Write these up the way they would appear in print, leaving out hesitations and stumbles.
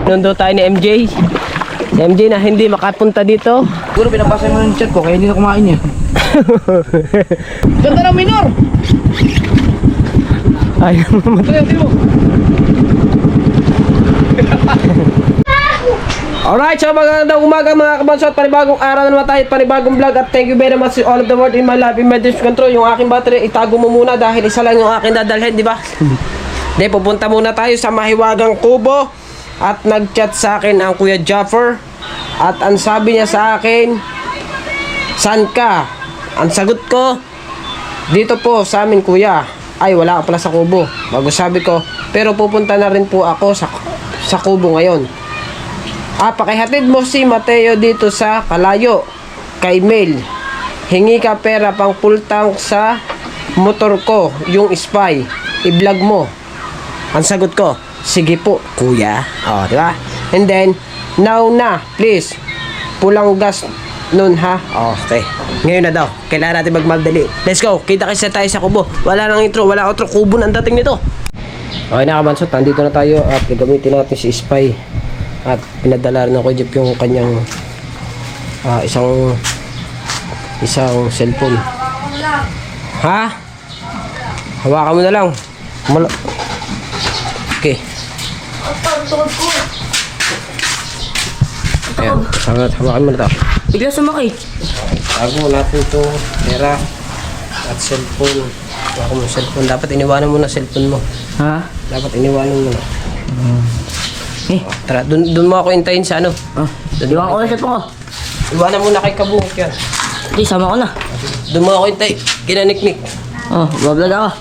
Nundo tayo ni MJ. Si MJ na hindi makapunta dito. Siguro pinapasay mo ng chat ko kaya hindi na kumain yan. Ganda ng minor! Ay, alright, so magandang umaga mga kabansot. Panibagong araw na naman tayo, panibagong vlog. At thank you very much to all of the world in my life, in my dreams control. Yung aking battery, itago mo muna dahil isa lang yung aking dadalhin, di ba? Di, pupunta muna tayo sa Mahiwagang Kubo. At nag-chat sa akin ang Kuya Jaffer. At ang sabi niya sa akin, saan ka? Ang sagot ko, dito po sa amin kuya. Ay, wala ka pala sa Kubo. Bago sabi ko, pero pupunta na rin po ako sa Kubo ngayon. Pakihatid mo si Mateo dito sa Kalayo kay Mel. Hingi ka pera pang full tank sa motor ko, yung spy. I-vlog mo. Ang sagot ko, sige po kuya. Di ba? And then now na please, pulang gas nun ha. Okay, ngayon na daw, kailangan natin magmadali. Let's go, kita kasi tayo sa Kubo. Wala nang intro, wala outro, Kubo na ang dating nito. Okay na kabansot, nandito na tayo. At gagamitin natin si spy. At pinadala rin ako Jeep yung kanyang isang cellphone. Ha? Hawakan mo na lang. Okay. Ayan, hawakan mo na ito. Bigla sumakay. Tago natin ito, pera at cellphone. Hawakan mo cellphone. Dapat iniwanan mo na cellphone mo. Ha? Dapat iniwanan mo na. Tara, dun mo ako hintayin sa ano. Iwan ko na sa ko. Iwanan mo na kay Kabuhok yan. Hindi, sama ko na. Dun mo ako hintayin. Kinaniknik. Bablog ako.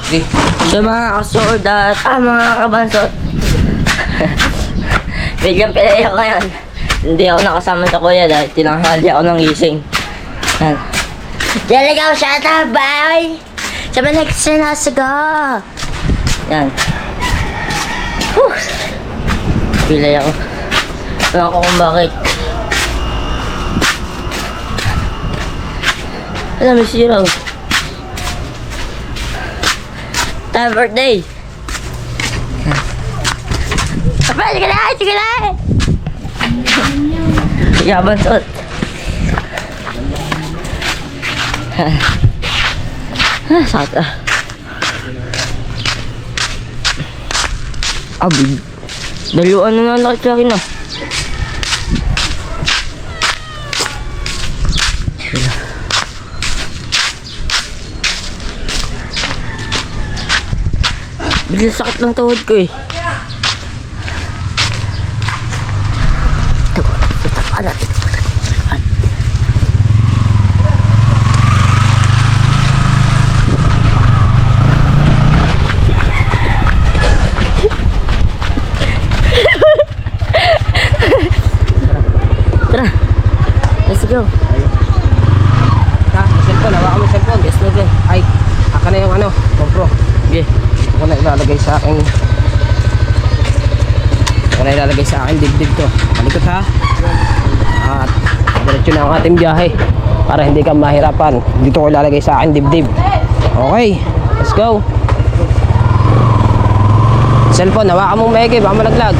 Okay. So mga kasord at mga kabansot. Biglang pinaya ko ngayon. Hindi ako nakasama sa kuya dahil tinanghali ako ng gising. Yan. Dalaga ko siya tabay! Sa managsinasiga! Yan. Whew! Pilay ako. Wala ko kung bakit. Alam mo sira. Happy birthday! Apa, sige na! Sige na! Yaban suot. Sakit ah. Abig. Daluan na lang sa akin ah. Bigla sakit ng tuhod ko eh. Tara. Let's go. Cellphone, hawakan mo cellphone. Yes, okay. Ay, aka na yung ano, GoPro. Okay. Ito ko na ilalagay sa aking dibdib to. Malikot ha. At diretso na ang ating biyahe para hindi ka mahirapan. Dito ko ilalagay sa aking dibdib. Okay, let's go. Cellphone, hawakan mong maigi, baka malaglag.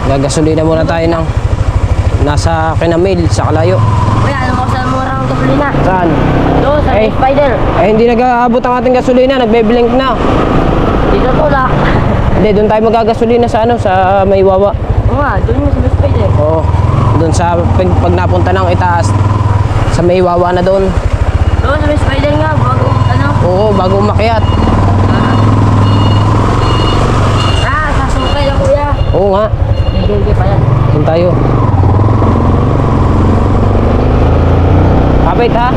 Gagasolina muna tayo ng nasa Kinamil sa Kalayo. Kuya, alam mo saan mura ang gasolina? Saan? Doon, sa Spider. Hindi nag-aabot ang ating gasolina, nagbe-blink na. Dito to lang. Hindi, doon tayo magagasolina sa ano, sa Maywawa. Oo nga, doon mo sa Spider. Oo, doon sa pag napunta ng itaas, sa Maywawa na doon. Doon sa Spider nga, bago ano? Oo, bago umakyat. Sasukay na kuya. Oo nga, Hindi pa yan. doon tayo. Kapit ha?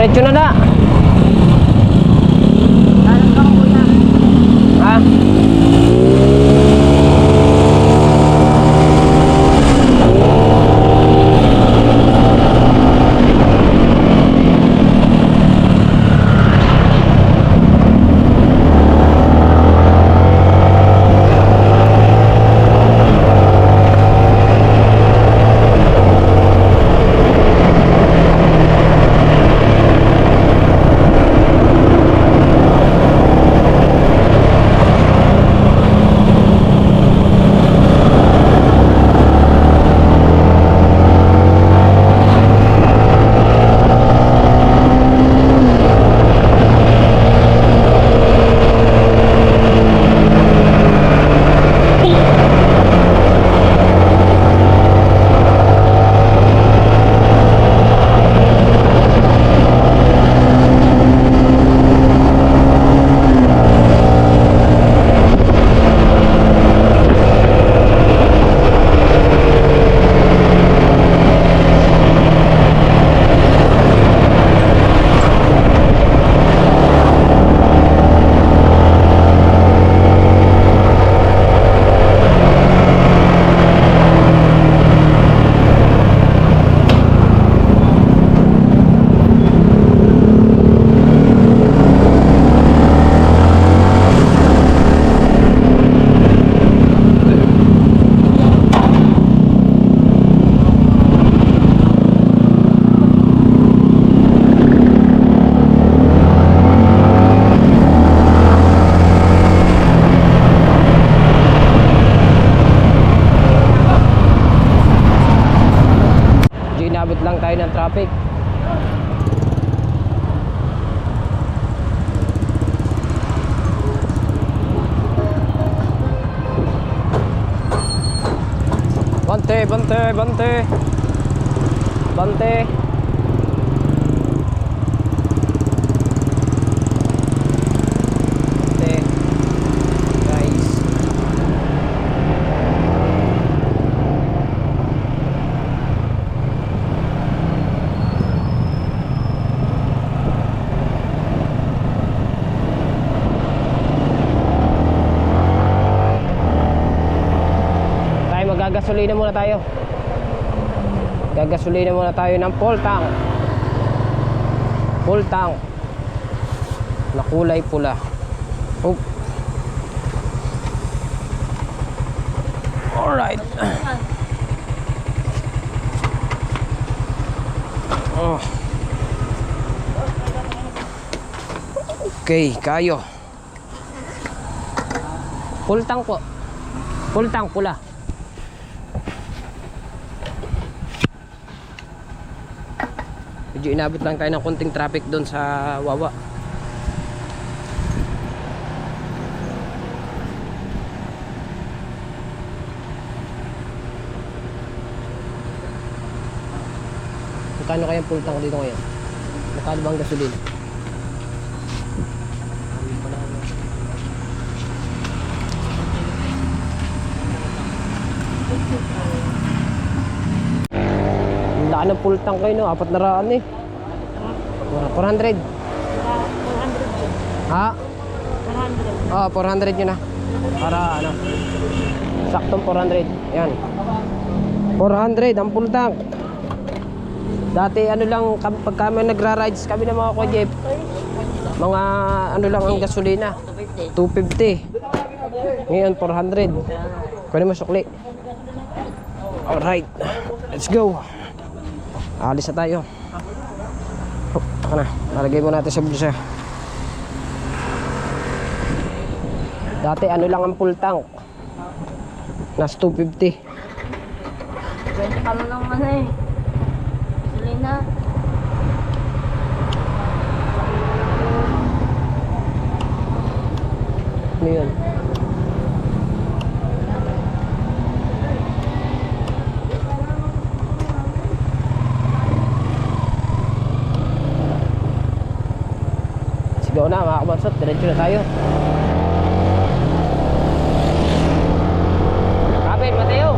Diretso na na. Ha? Inabot lang tayo ng traffic. Bante, bante, bante. Bante. Bante. Guys. Gagasolina muna tayo. Gagasolina muna tayo ng full tank. Full tank na kulay pula. Oh. Alright. Oh. Okay, kayo. Full tank po. Full tank pula. Medyo inabot lang tayo ng konting traffic doon sa Wawa. Magkano kayang full tank dito ngayon? Magkano ba ang gasolina? Ang laki ng full tank kayo, no? 400 eh. 400. 400 Ha? 400. Oh, 400 yun na. Para ano? Saktong 400. Yan. 400 ang full tank. Dati ano lang, pag kami nagra-rides kami ng mga Jeep, mga ano lang ang gasolina, 250. Ngayon 400. Kunin mo sukli. Alright, let's go. Alis na tayo. Taka na, nalagay mo natin sa bulsa. Dati ano lang ang full tank, nas 250. 20 ka mo lang ano eh. Gasolina. Ano yun? Sigaw na mga kabansot, diretso na tayo. Kapit, Mateo!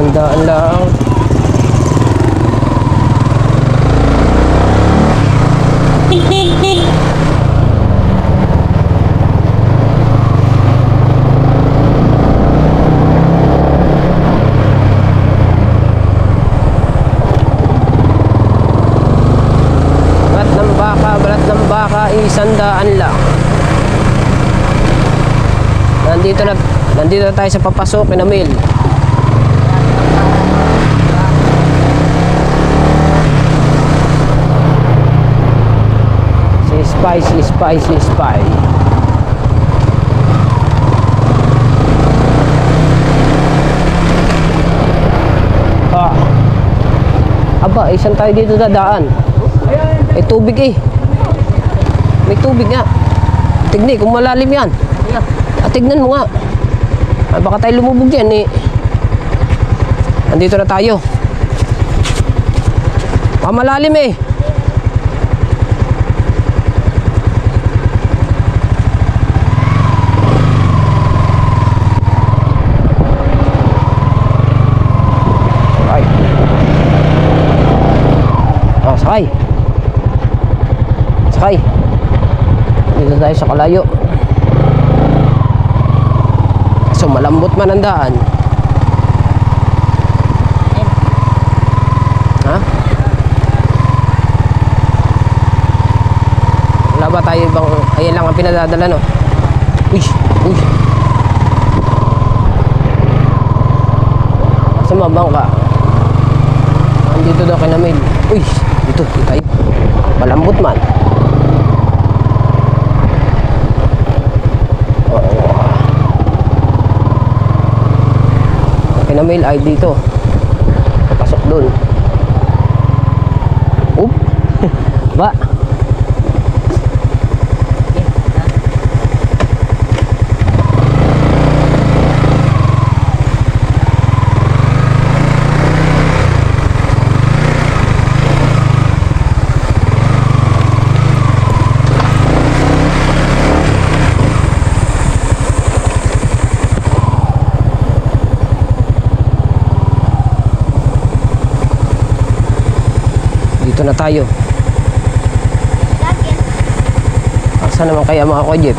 Sandaan lang. Balat ng baka, isandaan lang. Nandito na tayo sa papasok na mill. Si Spy. Aba, isan tayo dito dadaan. May tubig eh. May tubig nga. Tignan kung malalim yan. Tignan mo nga. Ay, baka tayo lumubog yan eh. Andito na tayo. Malalim eh. Ay. Sakay. Dito tayo sa kalayo. So malambot man ang daan. Ha? Wala ba tayo ibang... Ayan lang ang pinadadala, no? Uy! Sumabang ka. Andito daw kinamil. Uy! Dito tayo. Malambot man. Kinamil ay dito. Pasok dun. Oop! Ba? Dito na tayo. Asa naman kaya mga kojip?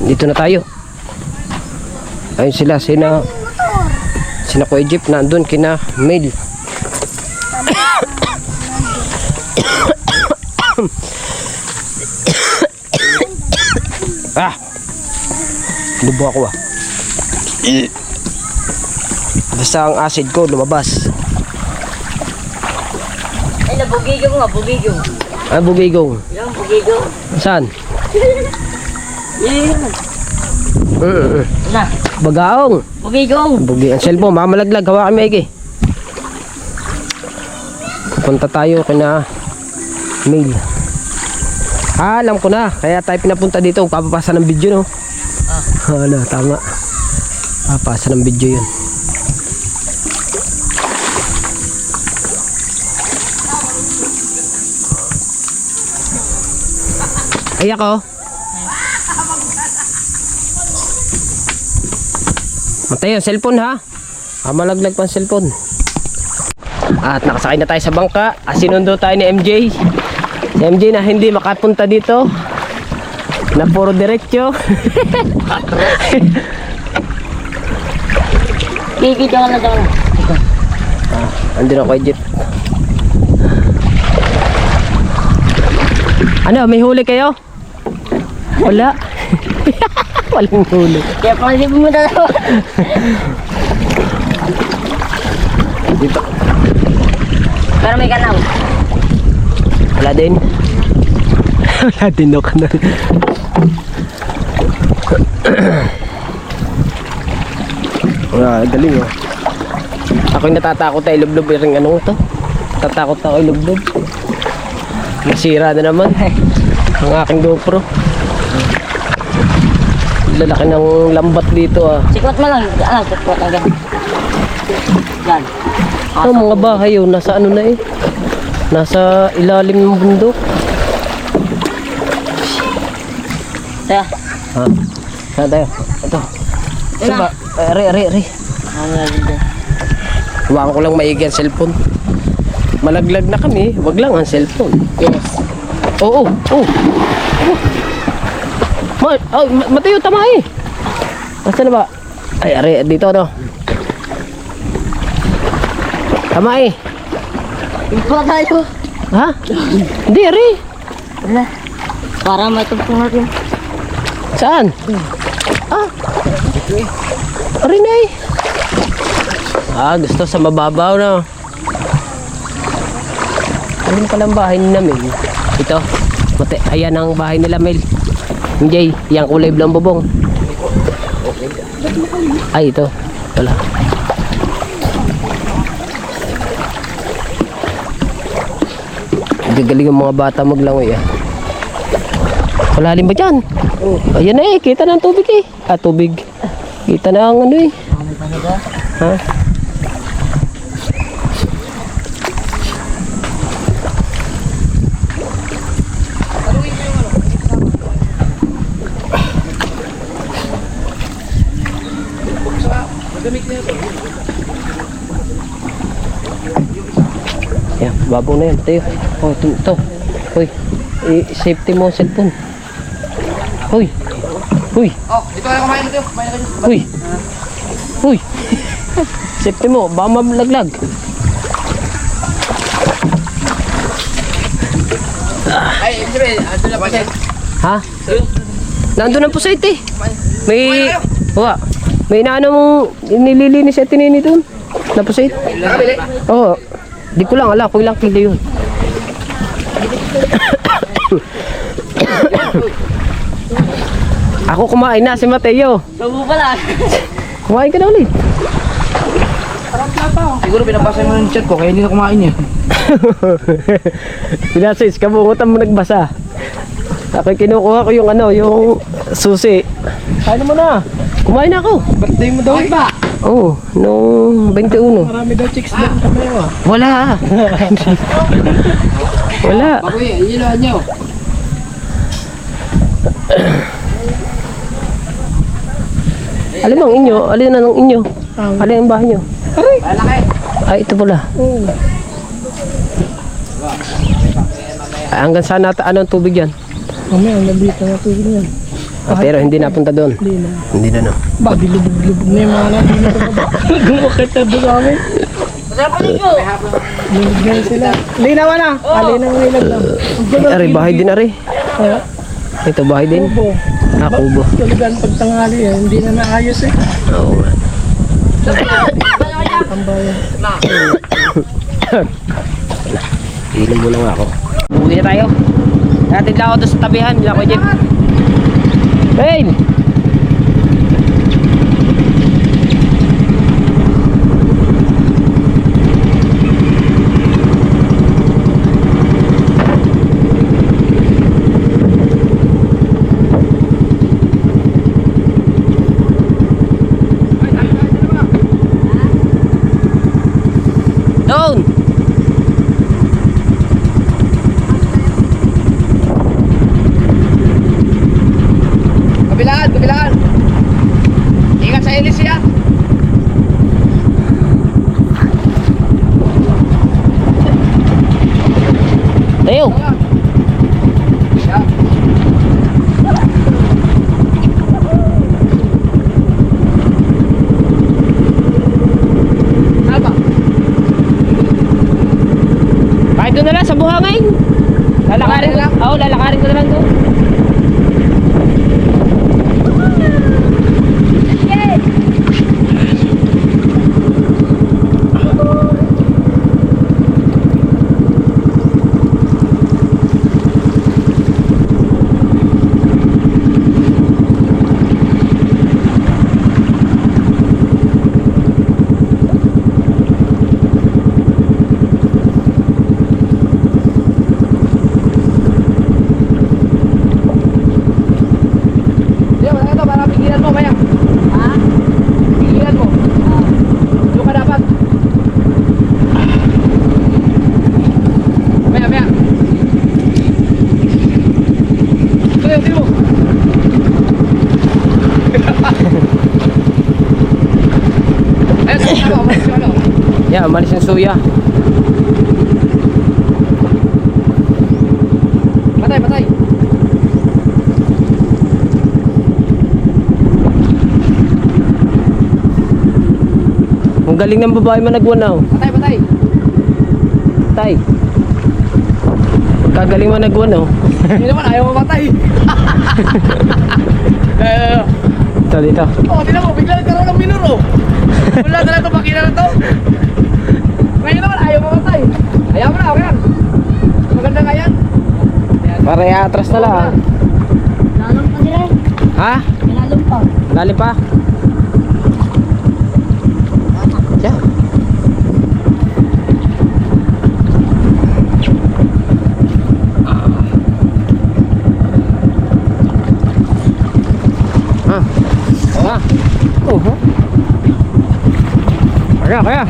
Dito na tayo. Ayun sila, sina kojip nandun kina Mail. Lubo ako Basta ang acid ko lumabas. Ay, nabugigong nga, bugigong. Bugigong. Yung bugigong. Saan? Yan. Na. Bagaong. Bugigong. Ang cellphone, mamalaglag. Hawakan mo iki. Punta tayo kina Mail. Alam ko na. Kaya tayo pinapunta dito. Papapasa ng video, no? Ano, tama. Papasa ng video yun. Ay ako. Matay yung cellphone ha. Malaglag pa ang cellphone. At nakasakay na tayo sa bangka. Sinundo tayo ni MJ. Si MJ na hindi makapunta dito. Na puro diretso. Gigi, jangan na. Andun ako kay Jeep. Ano, may huli kayo? Wala. Walang huli. Kaya pang hindi pumunta na. Dito. Pero may kanaw. Wala din. Wala din ako na. Galing oh. Ako'y natatakot na ilublob yung anong to. Tatakot na ako ilublob. Nasira na naman ang aking GoPro. Lalaki ng lambat dito ah. Sikwat mo lang. Sikwat lang ganun. Yan. Mga bahay yun, nasa ano na eh. Nasa ilalim ng bundok. Tara. Ha? Saan tayo? Ito. Saan ba? Ari. Huwag ko lang maigi ang cellphone. Malaglag na kami. Wag lang ang cellphone. Yes. Oo. Matayo, tama eh. Nasaan na ba? Ay, ari, dito no. Tama eh. Impa tayo. Ha? Hindi, ari. Wala. Para matupong natin. Saan? Ari na eh. Gusto sa mababaw na. Ayun palang bahay ni Mel. Ito. Ayan ang bahay nila Mel. Jay, yung kulay blang bubong. Ay, ito. Wala. Gagaling ang mga bata maglangoy ah. Malalim ba dyan? Ayan na eh, kita na ang tubig eh. Tubig. Kita na ang ano eh. Ha? Yan, babaw na yan. Tayo. Oh, ito. Hoy. Safety mo cellphone. Hoy. Oh, dito kayo kumain dito. Kumain na kayo. Hoy. Safety mo, baka malaglag. Ay, ibig sabihin, ando na pa siya. Ha? Nandun ang pusit eh. May... May inaano mong nililinis at tinini doon. Na pusit. Nakabili. Oo. Di ko lang, ko ilang kilo yun. Ako kumain na, si Mateo. Tubo pala. Kumain ka na ulit. Siguro pinabasa mo yung chat ko, kaya hindi na kumain yan. Pinasis, kabungutan mo nagbasa. Ako kinukuha ko yung ano, yung susi. Kain mo na. Kumain na ako. Birthday mo daw ba? Oo, nung 21. Marami daw chicks doon kami mo. Wala. Wala. Bagoy, ilan nyo. Alin ang inyo? Alin ang inyo? Alin ang bahay nyo? Malaki. Ay, ito pala. Ay, hanggang saan ano ang tubig yan? Mamaya, ang nabita na tubig niyan. Pero hindi napunta doon. Hindi na no. Ba, bilubog-lubog na yung mga natin na ito. Gumakit na doon kami. Lubog na sila. Linawa na. Alinaw na ilag lang. Ari, bahay din ari. Ito bahay din. Kubo. Kubo. Tulugan pagtanghali yan. Hindi na naayos eh. Oo nga. Tambayan. Ilim mo lang ako. Uwi na tayo. Natin lang ako doon sa tabihan. Bila ko dyan. Bain! Down! Kabilaan. Ingat sa ilis ya. Tayo! Kahit doon na lang sa buhangin. Lalakarin ko lang. Oo, lalakarin ko na lang doon. Ayan, umalis yung suya. Patay, patay. Ang galing ng babae managwan na oh. Patay, patay. Tay. Kagaling managwan oh. Hindi naman, ayaw mamatay. Ito dito. Oh, tingnan mo, bigla nagkaroon ng minor, oh. Wala na lang ito, makina na to. Ngayon naman, ayaw mamatay. Ayaw mo na, okay lang. Maganda nga yan. Para atras na lang. Lalong pa nila eh. Ha? Lalong pa. Lalim pa? Yeah. Ah. Ah. Kaya.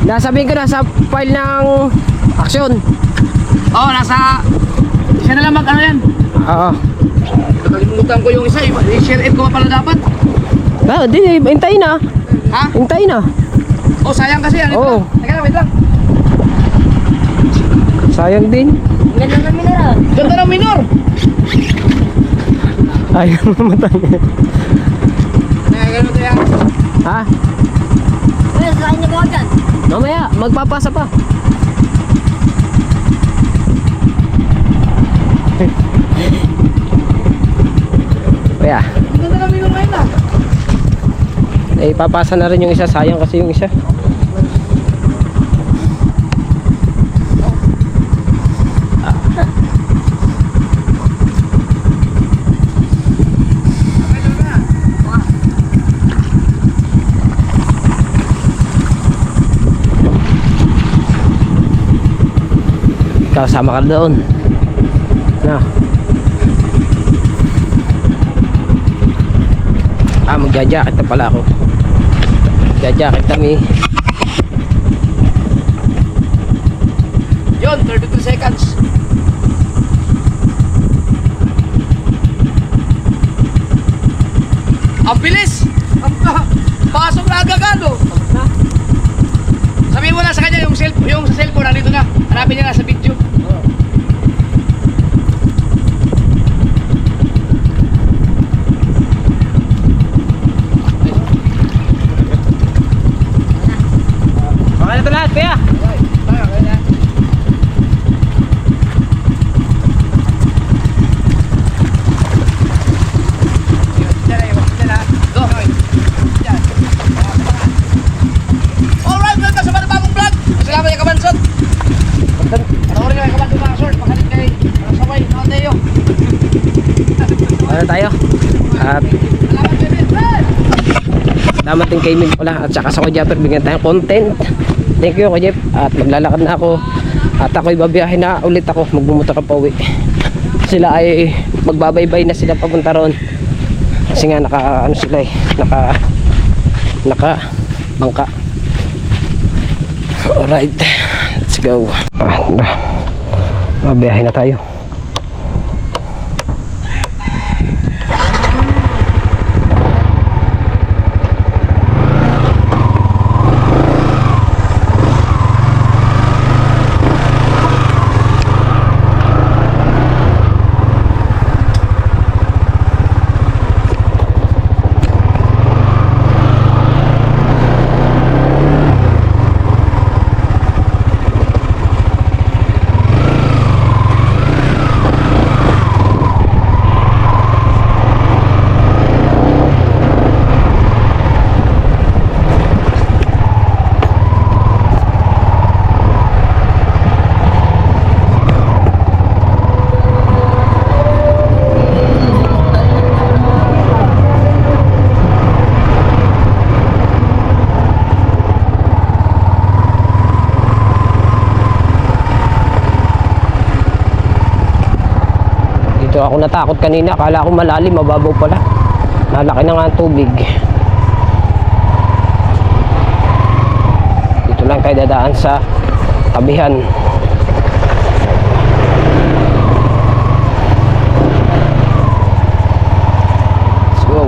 Nasabihin ko na sa file ng action. Oh, nasa... Isa na lang mag-ano yan. Oo. Nakalimutan ko yung isa, i-share it ko pa pala dapat. Ah, di, hintayin na. Ha? Hintayin na. Oh, sayang kasi yan. Oo. Teka lang, wait lang. Sayang din. Ang ganda ng minor ah. Ganda ng minor. Ayaw mamatay. Kaya ganun yan. Ha? Uy, saan niyo ba dyan? Mamaya, magpapasa pa. Kaya, Ang ganda ng minor ngayon ah. eh, papasa na rin yung isa. Sayang kasi yung isa. Kasama ka doon. Na. Magja-jacket na pala ako. Magja-jacket kami. Yun, 32 seconds. Ang bilis! Pasok na agad-agad, oh. Sabihin mo na sa kanya yung sa cellphone nandito na. Hanapin niya na sa video. Okay na ito lahat, kuya. Tayo, kaya na. Alright, welcome sa panibagong vlog. Salamat yung kabansot. Panoorin nyo yung kabansot mga short. Pakalit kay Sabay, Nakateo. Ano tayo? At Salamat, baby. salamat din kay Mil pala. At saka sa Kujapper, bigyan tayong content. Thank you, Kujap. At maglalakad na ako. At ako'y babiyahin na ulit ako. Magbumotor ka pa uwi. Sila ay magbabaybay na sila papunta roon. Kasi nga ano sila eh. Naka bangka. Alright. Let's go. Babiyahin na tayo. Dito ako natakot kanina, akala ko malalim, mababaw pala. Nalaki na nga ang tubig. Dito lang tayo dadaan sa tabihan. Let's go.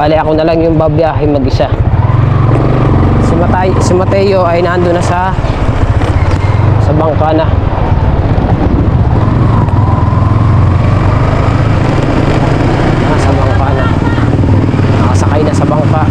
Bali ako na lang yung babiyahe mag-isa. Si Mateo ay nando na sa bangka na. Nasa bangka na. Nakasakay na sa bangka.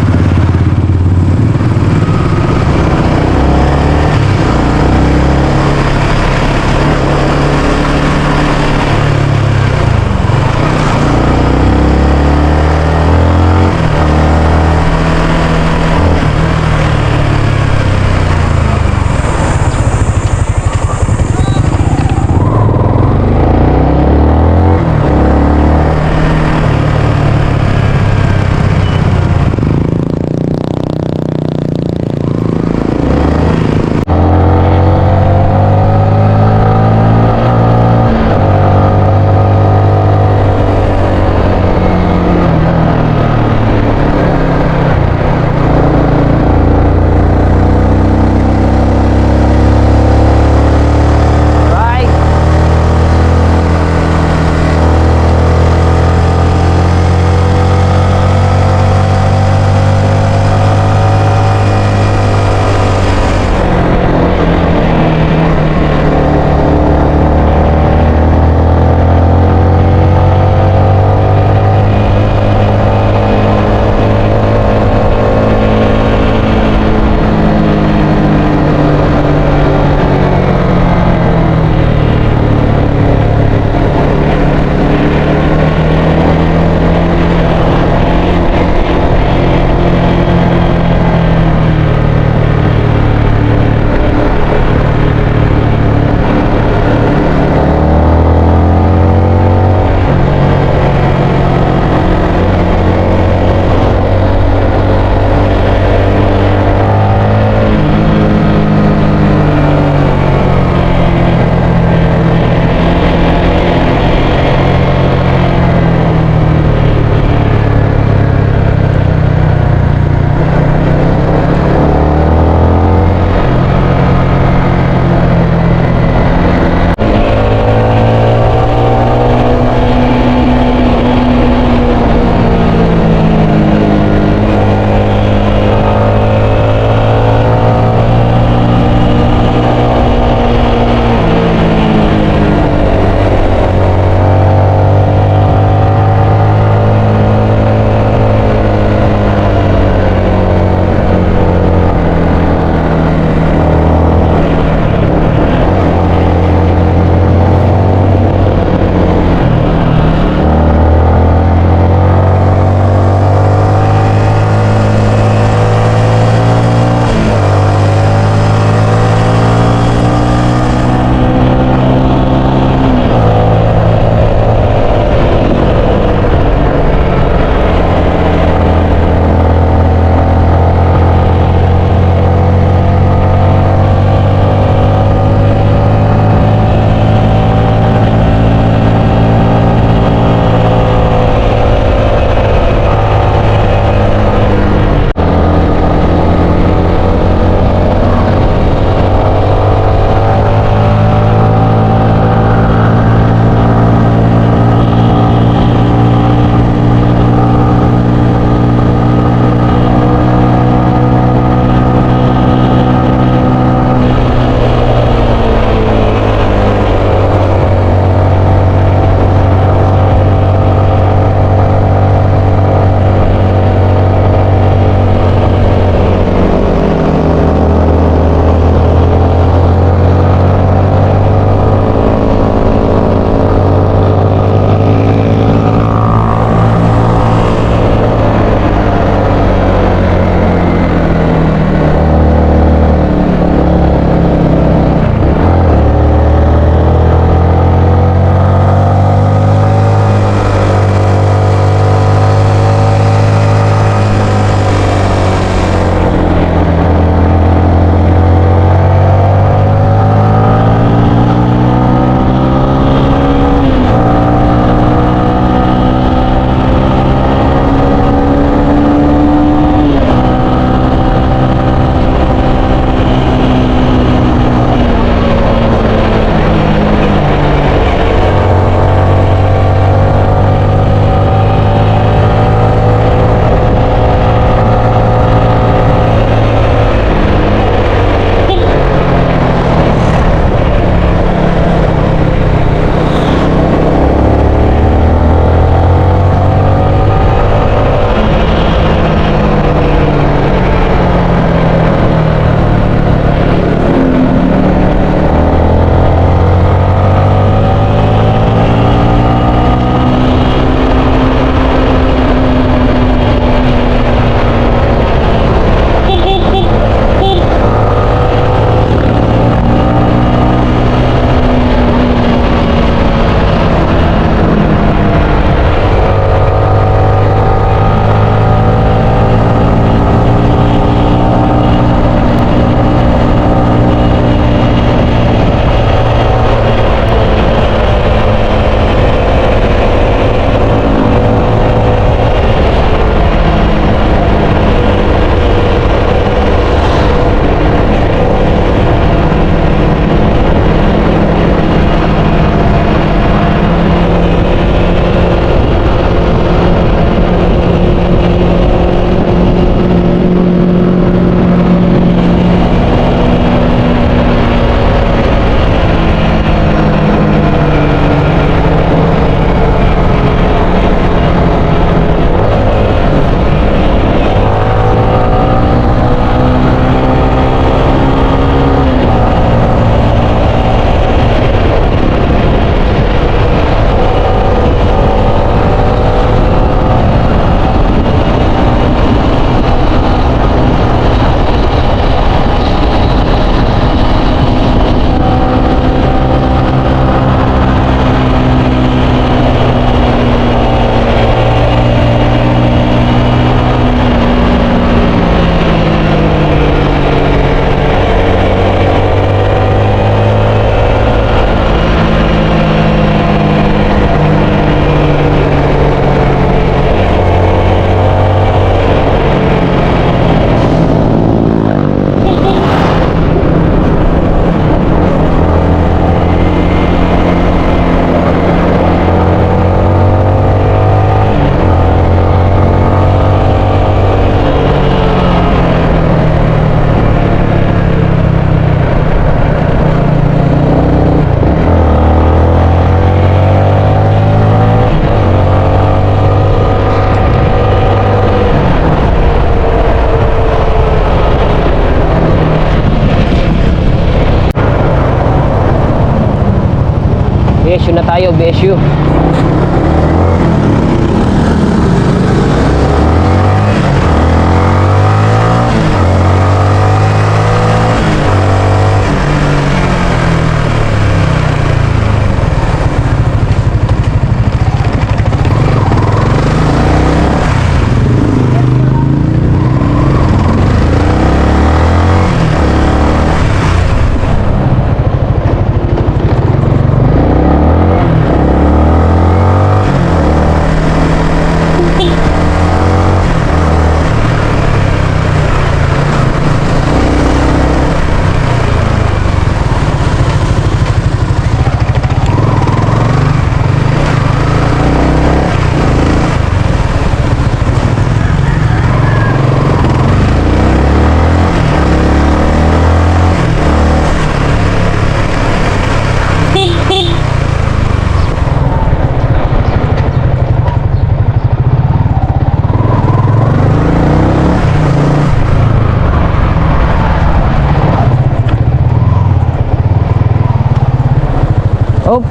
BSU na tayo, BSU. Oh.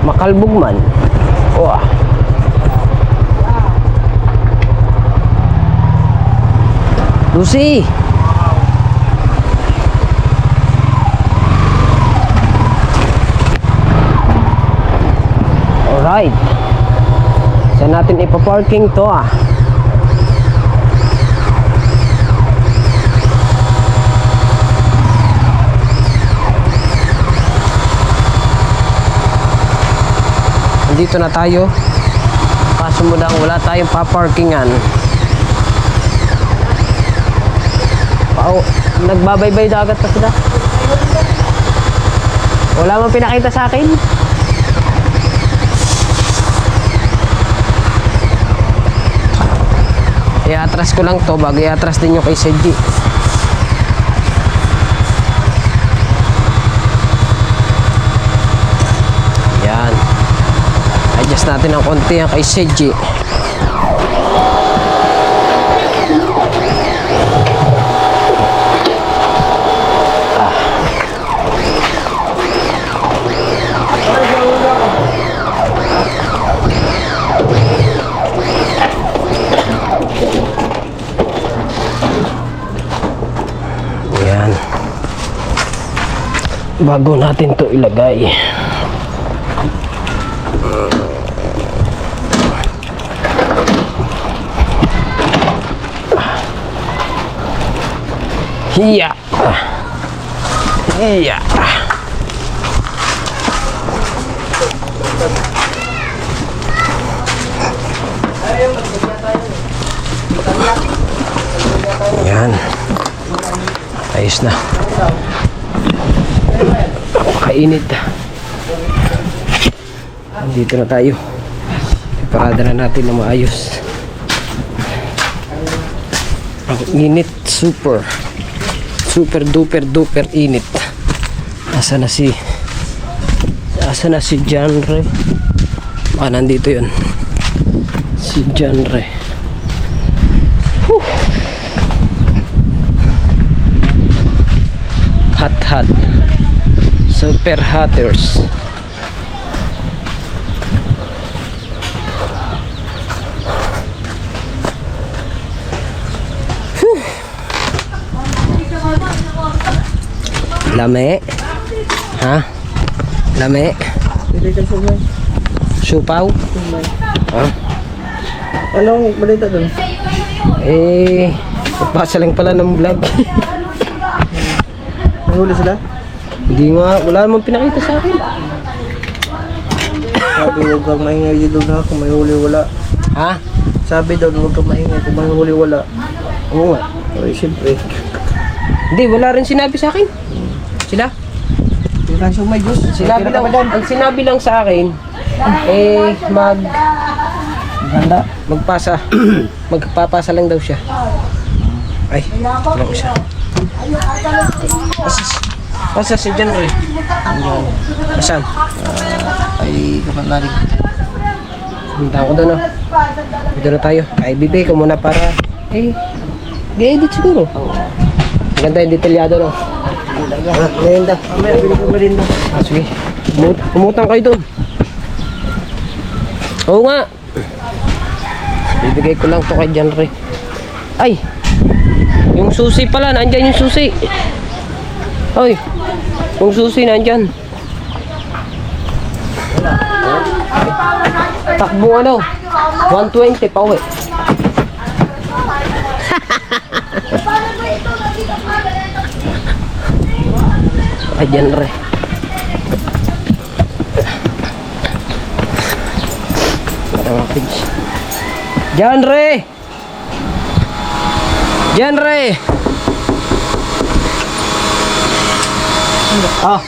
Makalbog man. Wah. Lucy. Alright. Saan natin ipa-parking to ah? Dito na tayo. Kaso muna wala tayong paparkingan. Nagbabaybay dagat pa sila. Wala mang pinakita sa akin. I-atras ko lang to bago i-atras din yung kay Sedji. Yan. Adjust natin ng konti ang kay Sedji. Yan. Bago natin to ilagay. Iya. Iya. Yan. Ayos na. Napakainit. Dito na tayo. Iparada na natin na maayos. Ang init. Super duper duper init. Asa na si John Ray? Nandito yun si John Ray. Hot super hotters. Lame. Ha? Lame. Supaw. Ha? Anong balita doon? Pasa lang pala ng vlog. huli sila? Hindi nga, wala namang pinakita sa akin. Sabi, huwag kang maingay dito na kung may huli wala. Ha? Sabi daw, huwag kang maingay kung may huli wala. Oo nga. Ay, siyempre. Hindi, wala rin sinabi sa akin. Sila? Yung kansyo may Diyos. Sinabi lang, ang sinabi lang sa akin, Ganda. magpapasa lang daw siya. Ay, wala ko siya. Asa si John Ray? Asan? Ay, kapan natin. Punta ako doon, no? Dito na tayo. Ay, bibigay ko muna para, i-edit siguro. Maganda yung detalyado, no? Merinda. Mamaya, bili ko merinda. Sige. Umutang kayo doon. Oo nga. Bibigay ko lang to kay John Ray. Ay! Yung susi pala, nandyan yung susi. Ay! Yung susi nandyan. Takbo ano? 120 pa uwi. Ay, John Ray. John Ray! John Ray! Oh.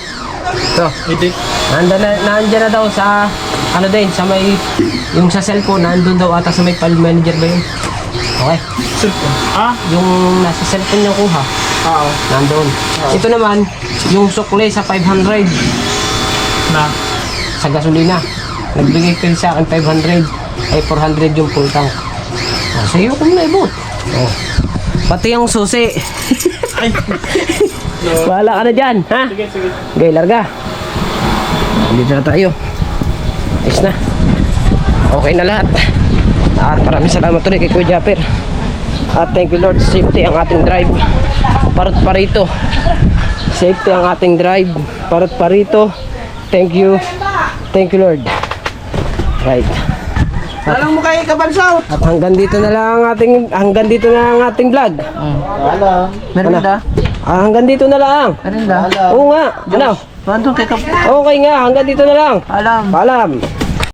Ito. Nandyan na daw sa ano din, sa may yung sa cellphone, nandun daw ata sa may file manager ba yun? Okay. Yung nasa cellphone yung kuha. Oo. Nandun. Ito naman, yung sukli sa 500 Na. sa gasolina. Nagbigay kayo sa akin 500. Ay 400 yung full tank. Sa iyo kung naibot. Oh. Pati yung susi. Ay. Wala ka na dyan, ha? Sige, sige. Okay, larga. Dito na tayo. Ayos na. Okay na lahat. At maraming salamat ulit kay Kuya Japper. At thank you Lord, safety ang ating drive. Parot parito. Safety ang ating drive. Parot parito. Thank you. Thank you Lord. Right. Alam mo kay Kabansaw? At hanggang dito na lang ang ating vlog. Alam. Merinda? Hanggang dito na lang. Merinda? Oo nga. Ano? Nandun kay Okay nga, hanggang dito na lang. Alam. Paalam.